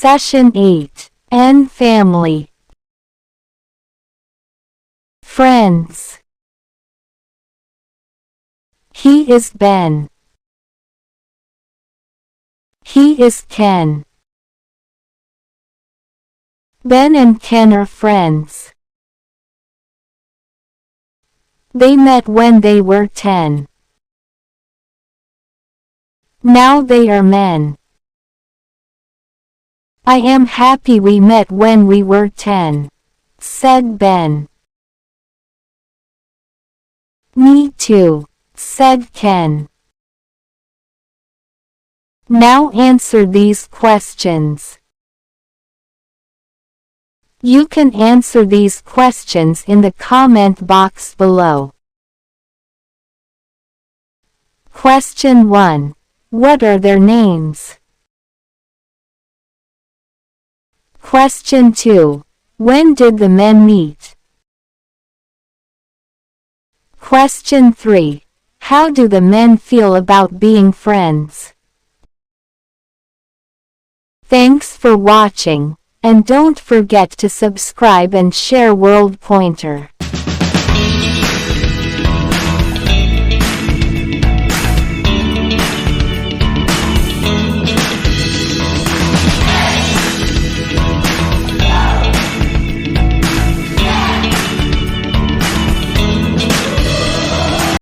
Session 8. N family. Friends. He is Ben. He is Ken. Ben and Ken are friends. They met when they were 10. Now they are men. I am happy we met when we were 10, said Ben. Me too, said Ken. Now answer these questions. You can answer these questions in the comment box below. Question 1. What are their names? Question 2. When did the men meet? Question 3. How do the men feel about being friends? Thanks for watching, and don't forget to subscribe and share World Pointer.